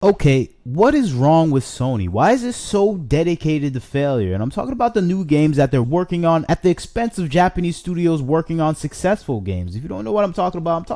Okay, what is wrong with Sony? Why is it so dedicated to failure? And I'm talking about the new games that they're working on at the expense of Japanese studios working on successful games. If you don't know what I'm talking about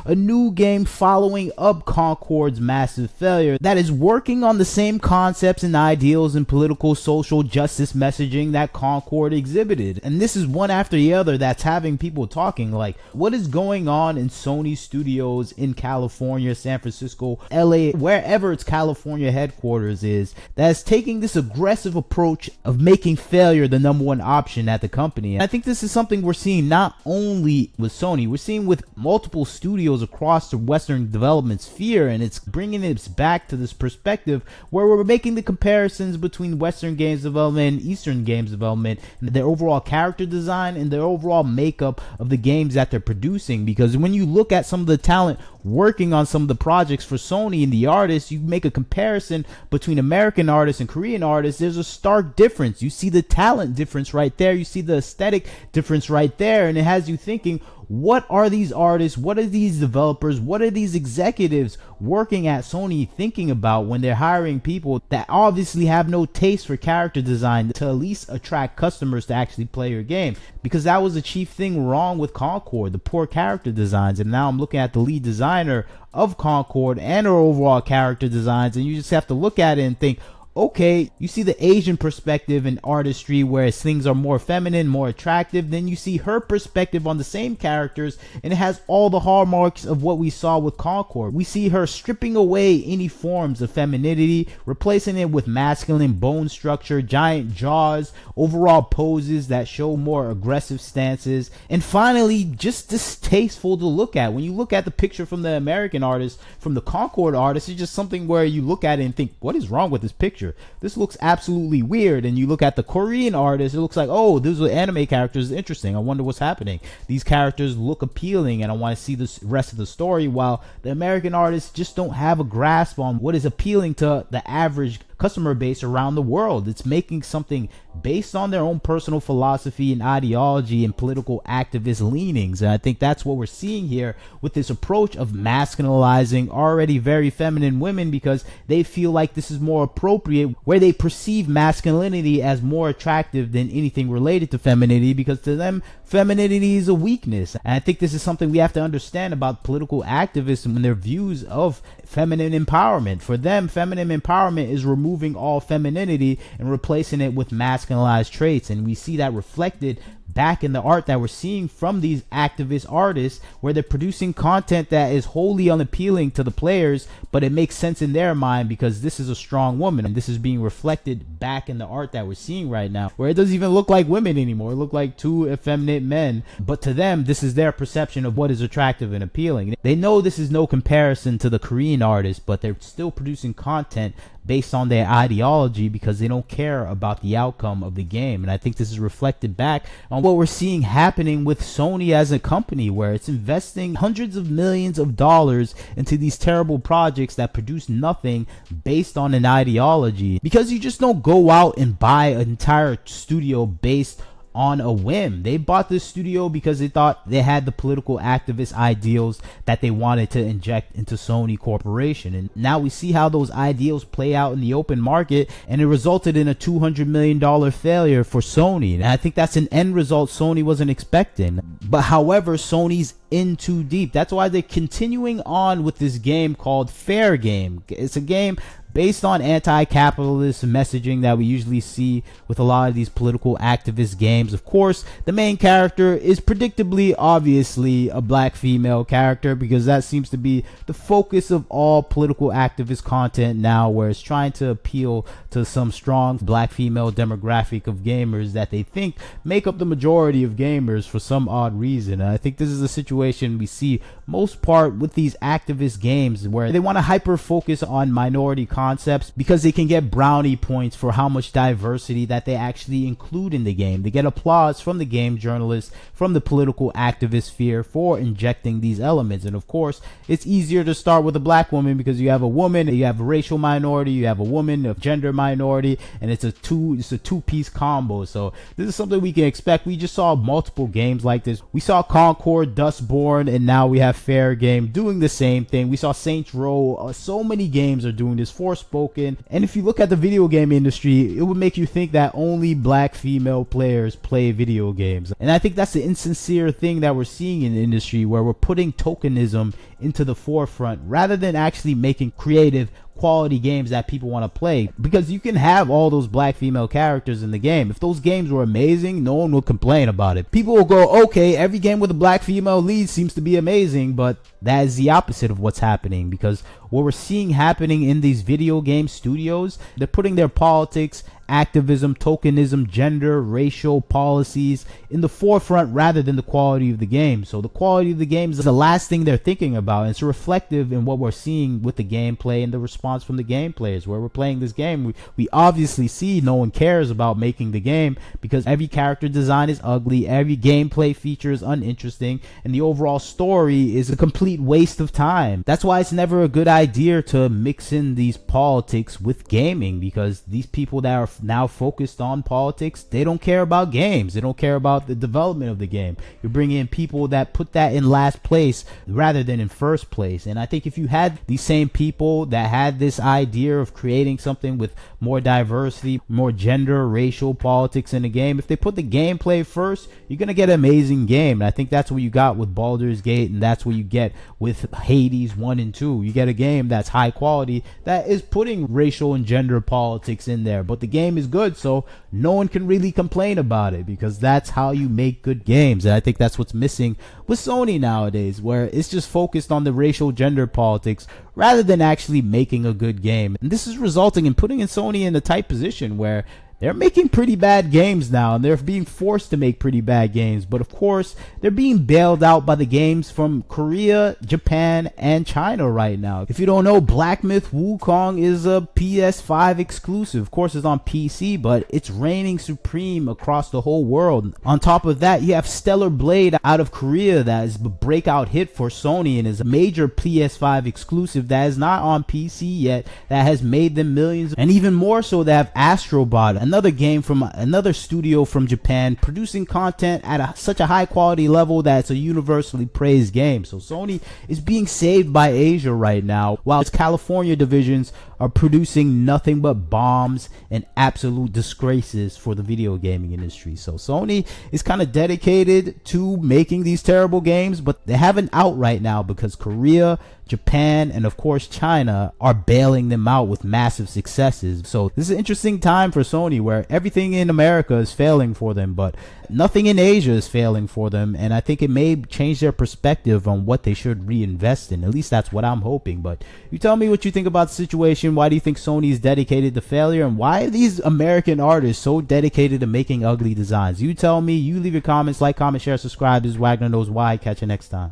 a new game following up Concord's massive failure that is working on the same concepts and ideals and political social justice messaging that Concord exhibited. And this is one after the other that's having people talking like, what is going on in Sony studios in California, San Francisco, LA, wherever its California headquarters is, that is taking this aggressive approach of making failure the number one option at the company. And I think this is something we're seeing not only with Sony, we're seeing with multiple studios across the Western development sphere, and it's bringing it back to this perspective where we're making the comparisons between Western games development and Eastern games development, and their overall character design and their overall makeup of the games that they're producing. Because when you look at some of the talent working on some of the projects for Sony and the artists, you make a comparison between American artists and Korean artists, there's a stark difference. You see the talent difference right there, you see the aesthetic difference right there, and it has you thinking, what are these artists, what are these developers, what are these executives working at Sony thinking about when they're hiring people that obviously have no taste for character design to at least attract customers to actually play your game? Because that was the chief thing wrong with Concord, the poor character designs. And now I'm looking at the lead designer of Concord and her overall character designs, and you just have to look at it and think, okay, you see the Asian perspective in artistry where things are more feminine, more attractive. Then you see her perspective on the same characters, and it has all the hallmarks of what we saw with Concord. We see her stripping away any forms of femininity, replacing it with masculine bone structure, giant jaws, overall poses that show more aggressive stances, and finally just distasteful to look at. When you look at the picture from the American artist, from the Concord artist, it's just something where you look at it and think, what is wrong with this picture? This looks absolutely weird. And you look at the Korean artist, it looks like, oh, these are anime characters, interesting, I wonder what's happening. These characters look appealing and I want to see the rest of the story, while the American artists just don't have a grasp on what is appealing to the average customer base around the world. It's making something based on their own personal philosophy and ideology and political activist leanings. And I think that's what we're seeing here with this approach of masculinizing already very feminine women, because they feel like this is more appropriate, where they perceive masculinity as more attractive than anything related to femininity, because to them femininity is a weakness. And I think this is something we have to understand about political activists and their views of feminine empowerment. For them, feminine empowerment is removing all femininity and replacing it with masculinized traits. And we see that reflected back in the art that we're seeing from these activist artists, where they're producing content that is wholly unappealing to the players, but it makes sense in their mind because this is a strong woman, and this is being reflected back in the art that we're seeing right now, where it doesn't even look like women anymore. It look like two effeminate men, but to them this is their perception of what is attractive and appealing. They know this is no comparison to the Korean artists, but they're still producing content based on their ideology because they don't care about the outcome of the game. And I think this is reflected back on what we're seeing happening with Sony as a company, where it's investing hundreds of millions of dollars into these terrible projects that produce nothing based on an ideology. Because you just don't go out and buy an entire studio based on a whim. They bought this studio because they thought they had the political activist ideals that they wanted to inject into Sony Corporation. And now we see how those ideals play out in the open market, and it resulted in a $200 million failure for Sony. And I think that's an end result Sony wasn't expecting. But however, Sony's in too deep. That's why they're continuing on with this game called Fair Game. It's a game based on anti-capitalist messaging that we usually see with a lot of these political activist games. Of course, the main character is predictably, obviously, a black female character, because that seems to be the focus of all political activist content now, where it's trying to appeal to some strong black female demographic of gamers that they think make up the majority of gamers for some odd reason. And I think this is a situation we see most part with these activist games, where they want to hyper focus on minority content concepts because they can get brownie points for how much diversity that they actually include in the game. They get applause from the game journalists, from the political activist sphere for injecting these elements. And of course, it's easier to start with a black woman because you have a woman, you have a racial minority, you have a woman, a gender minority, and it's a two-piece combo. So this is something we can expect. We just saw multiple games like this. We saw Concord, Dustborn, and now we have Fair Game doing the same thing. We saw Saints Row. So many games are doing this. Forspoken. And if you look at the video game industry, it would make you think that only black female players play video games. And I think that's the insincere thing that we're seeing in the industry, where we're putting tokenism into the forefront rather than actually making creative quality games that people want to play. Because you can have all those black female characters in the game. If those games were amazing, no one will complain about it. People will go, okay, every game with a black female lead seems to be amazing, but that is the opposite of what's happening. Because what we're seeing happening in these video game studios, they're putting their politics, activism, tokenism, gender, racial policies in the forefront rather than the quality of the game. So the quality of the game is the last thing they're thinking about. And it's reflective in what we're seeing with the gameplay and the response from the game players. Where we're playing this game, we obviously see no one cares about making the game because every character design is ugly, every gameplay feature is uninteresting, and the overall story is a complete waste of time. That's why it's never a good idea to mix in these politics with gaming, because these people that are now focused on politics, they don't care about games. They don't care about the development of the game. You're bringing in people that put that in last place rather than in first place. And I think if you had these same people that had this idea of creating something with more diversity, more gender, racial politics in the game, if they put the gameplay first, you're gonna get an amazing game. And I think that's what you got with Baldur's Gate, and that's what you get with Hades 1 and 2. You get a game that's high quality, that is putting racial and gender politics in there, but the game is good, so no one can really complain about it, because that's how you make good games. And I think that's what's missing with Sony nowadays, where it's just focused on the racial gender politics rather than actually making a good game. And this is resulting in putting in Sony in a tight position where they're making pretty bad games now, and they're being forced to make pretty bad games. But of course, they're being bailed out by the games from Korea, Japan, and China right now. If you don't know, Black Myth Wukong is a PS5 exclusive. Of course, it's on PC, but it's reigning supreme across the whole world. On top of that, you have Stellar Blade out of Korea that is a breakout hit for Sony and is a major PS5 exclusive that is not on PC yet, that has made them millions. And even more so, they have Astrobot, another game from another studio from Japan, producing content at such a high quality level that it's a universally praised game. So Sony is being saved by Asia right now, while its California divisions are producing nothing but bombs and absolute disgraces for the video gaming industry. So Sony is kind of dedicated to making these terrible games, but they have an out right now because Korea, Japan, and of course China are bailing them out with massive successes. So this is an interesting time for Sony, where everything in America is failing for them, but nothing in Asia is failing for them. And I think it may change their perspective on what they should reinvest in. At least that's what I'm hoping. But you tell me what you think about the situation. Why do you think Sony is dedicated to failure, and why are these American artists so dedicated to making ugly designs? You tell me. You leave your comments. Like, comment, share, subscribe. This is Wagner Knows Why. Catch you next time.